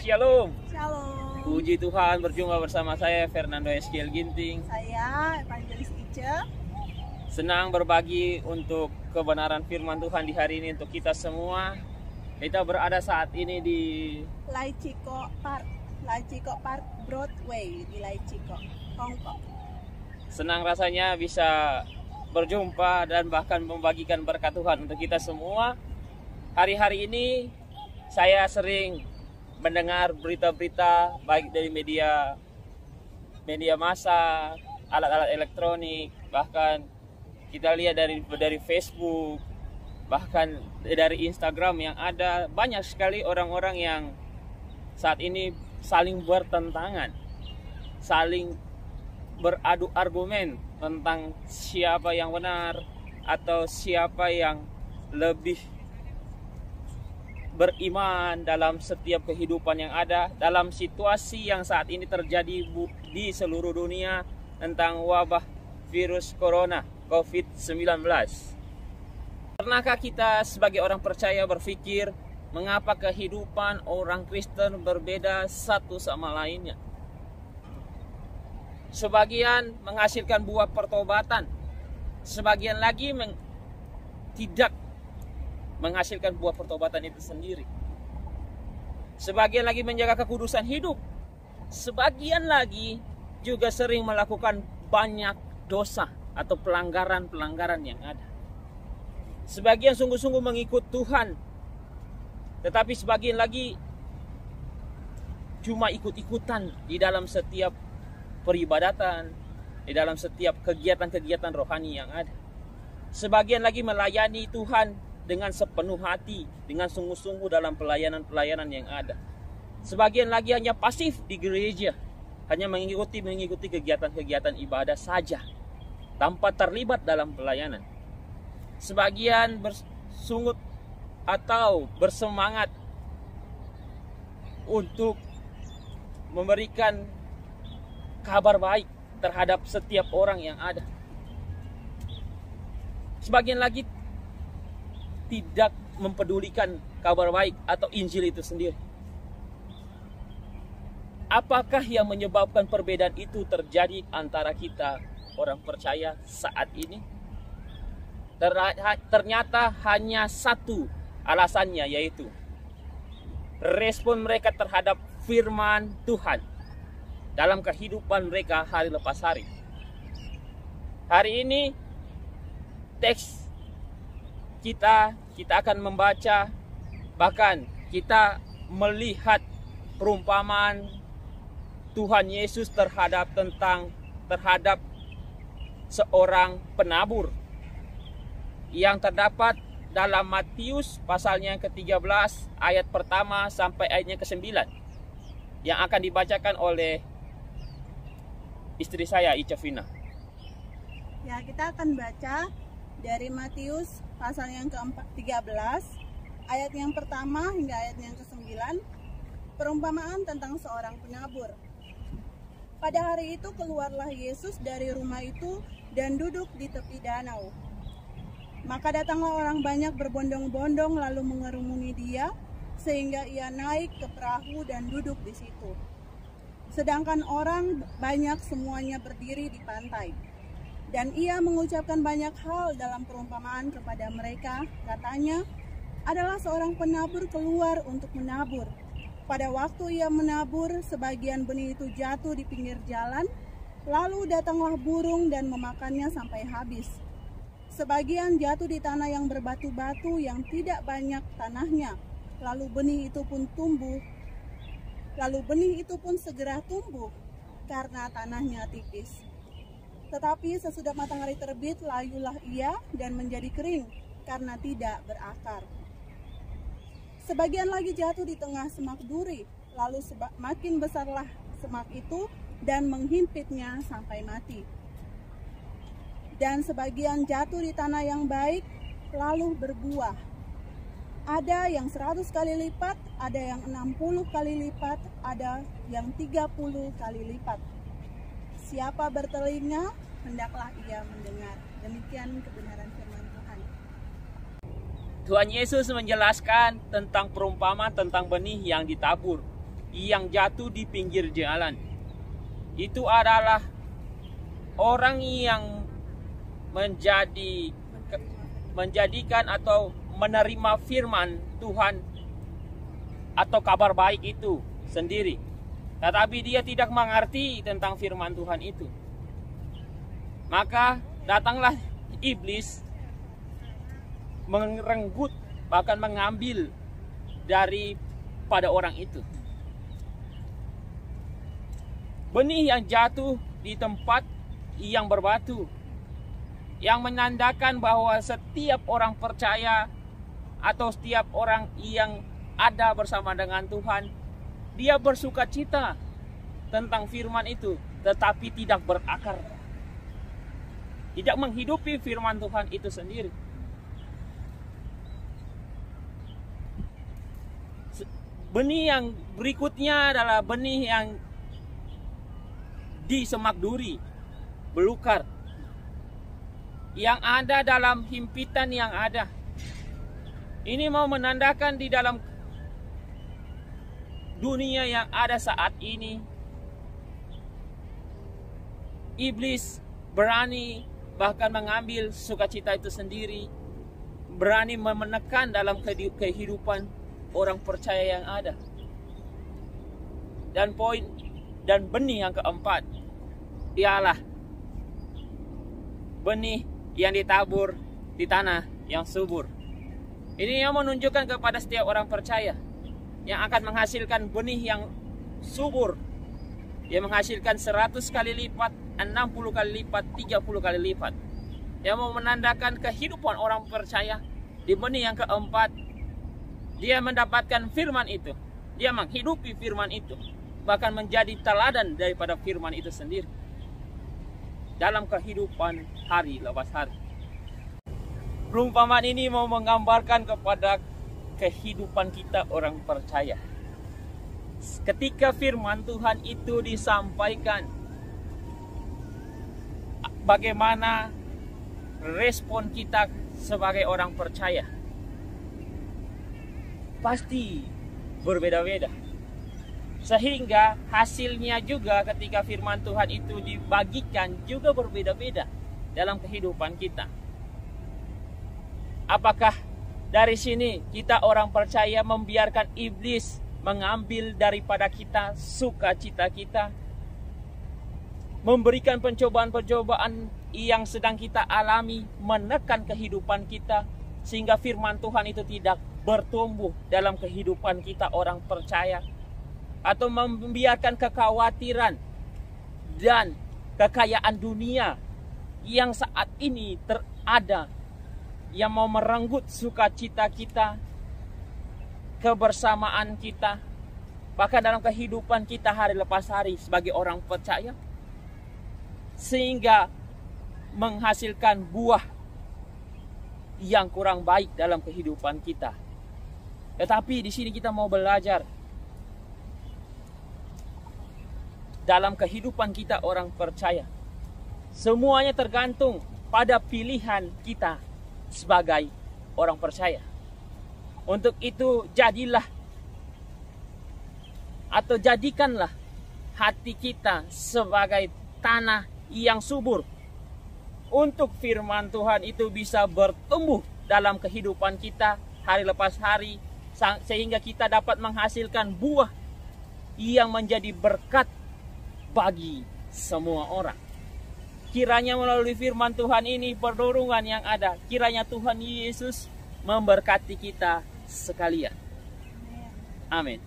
Shalom. Shalom. Puji Tuhan, berjumpa bersama saya Fernando Eskiel Ginting. Saya Evangelis Ice. Senang berbagi untuk kebenaran firman Tuhan di hari ini untuk kita semua. Kita berada saat ini di Lai Chico Park Broadway di Lai Chico, Hong Kong. Senang rasanya bisa berjumpa dan bahkan membagikan berkat Tuhan untuk kita semua. Hari-hari ini saya sering mendengar berita-berita baik dari media massa, alat-alat elektronik, bahkan kita lihat dari Facebook, bahkan dari Instagram yang ada banyak sekali orang-orang yang saat ini saling bertentangan, saling beradu argumen tentang siapa yang benar atau siapa yang lebih beriman dalam setiap kehidupan yang ada, dalam situasi yang saat ini terjadi di seluruh dunia tentang wabah virus corona COVID-19. Pernahkah kita sebagai orang percaya berpikir mengapa kehidupan orang Kristen berbeda satu sama lainnya? Sebagian menghasilkan buah pertobatan, sebagian lagi tidak menghasilkan buah pertobatan itu sendiri. Sebagian lagi menjaga kekudusan hidup, sebagian lagi juga sering melakukan banyak dosa atau pelanggaran-pelanggaran yang ada. Sebagian sungguh-sungguh mengikut Tuhan, tetapi sebagian lagi cuma ikut-ikutan di dalam setiap peribadatan, di dalam setiap kegiatan-kegiatan rohani yang ada. Sebagian lagi melayani Tuhan dengan sepenuh hati, dengan sungguh-sungguh dalam pelayanan-pelayanan yang ada. Sebagian lagi hanya pasif di gereja, hanya mengikuti kegiatan-kegiatan ibadah saja, tanpa terlibat dalam pelayanan. Sebagian bersungut atau bersemangat untuk memberikan kabar baik terhadap setiap orang yang ada. Sebagian lagi tidak mempedulikan kabar baik atau Injil itu sendiri. Apakah yang menyebabkan perbedaan itu terjadi antara kita orang percaya saat ini? Ternyata hanya satu alasannya, yaitu respon mereka terhadap firman Tuhan dalam kehidupan mereka hari lepas hari. Hari ini teks kita akan membaca, bahkan kita melihat perumpamaan Tuhan Yesus terhadap seorang penabur yang terdapat dalam Matius pasalnya yang ke-13 ayat pertama sampai ayatnya ke-9 yang akan dibacakan oleh istri saya, Ica Vina. Ya, kita akan baca dari Matius pasal yang ke-13 ayat yang pertama hingga ayat yang ke-9, perumpamaan tentang seorang penabur. Pada hari itu keluarlah Yesus dari rumah itu dan duduk di tepi danau. Maka datanglah orang banyak berbondong-bondong lalu mengerumuni dia, sehingga ia naik ke perahu dan duduk di situ. Sedangkan orang banyak semuanya berdiri di pantai. Dan ia mengucapkan banyak hal dalam perumpamaan kepada mereka. Katanya, adalah seorang penabur keluar untuk menabur. Pada waktu ia menabur, sebagian benih itu jatuh di pinggir jalan, lalu datanglah burung dan memakannya sampai habis. Sebagian jatuh di tanah yang berbatu-batu yang tidak banyak tanahnya, lalu benih itu pun segera tumbuh karena tanahnya tipis. Tetapi sesudah matahari terbit, layulah ia dan menjadi kering karena tidak berakar. Sebagian lagi jatuh di tengah semak duri, lalu makin besarlah semak itu dan menghimpitnya sampai mati. Dan sebagian jatuh di tanah yang baik, lalu berbuah. Ada yang 100 kali lipat, ada yang 60 kali lipat, ada yang 30 kali lipat. Siapa bertelinga, hendaklah ia mendengar. Demikian kebenaran firman Tuhan. Tuhan Yesus menjelaskan tentang perumpamaan tentang benih yang ditabur. yang jatuh di pinggir jalan. Itu adalah orang yang menjadikan atau menerima firman Tuhan atau kabar baik itu sendiri, tetapi dia tidak mengerti tentang firman Tuhan itu. Maka datanglah iblis merenggut, bahkan mengambil daripada orang itu. Benih yang jatuh di tempat yang berbatu, yang menandakan bahwa setiap orang percaya atau setiap orang yang ada bersama dengan Tuhan, dia bersuka cita tentang firman itu, tetapi tidak berakar, tidak menghidupi firman Tuhan itu sendiri. Benih yang berikutnya adalah benih yang di semak duri, belukar, yang ada dalam himpitan yang ada. Ini mau menandakan di dalam dunia yang ada saat ini, iblis berani bahkan mengambil sukacita itu sendiri, berani menekan dalam kehidupan orang percaya yang ada. Dan benih yang keempat ialah benih yang ditabur di tanah yang subur. Ini yang menunjukkan kepada setiap orang percaya yang akan menghasilkan benih yang subur, yang menghasilkan 100 kali lipat, 60 kali lipat, 30 kali lipat, yang mau menandakan kehidupan orang percaya. Di benih yang keempat, dia mendapatkan firman itu, dia menghidupi firman itu, bahkan menjadi teladan daripada firman itu sendiri dalam kehidupan hari lepas hari. Perumpamaan ini mau menggambarkan kepada kehidupan kita orang percaya. Ketika firman Tuhan itu disampaikan, bagaimana respon kita sebagai orang percaya? Pasti berbeda-beda. Sehingga hasilnya juga ketika firman Tuhan itu dibagikan juga berbeda-beda dalam kehidupan kita. Apakah dari sini kita orang percaya membiarkan iblis mengambil daripada kita sukacita kita, memberikan pencobaan-pencobaan yang sedang kita alami, menekan kehidupan kita, sehingga firman Tuhan itu tidak bertumbuh dalam kehidupan kita orang percaya, atau membiarkan kekhawatiran dan kekayaan dunia yang saat ini terada, yang mau merenggut sukacita kita, kebersamaan kita, bahkan dalam kehidupan kita hari lepas hari sebagai orang percaya, sehingga menghasilkan buah yang kurang baik dalam kehidupan kita. Tetapi di sini kita mau belajar dalam kehidupan kita orang percaya, semuanya tergantung pada pilihan kita sebagai orang percaya. Untuk itu jadikanlah hati kita sebagai tanah yang subur, untuk firman Tuhan itu bisa bertumbuh dalam kehidupan kita hari lepas hari, sehingga kita dapat menghasilkan buah yang menjadi berkat bagi semua orang. Kiranya melalui firman Tuhan ini, perdorongan yang ada, kiranya Tuhan Yesus memberkati kita sekalian. Amin.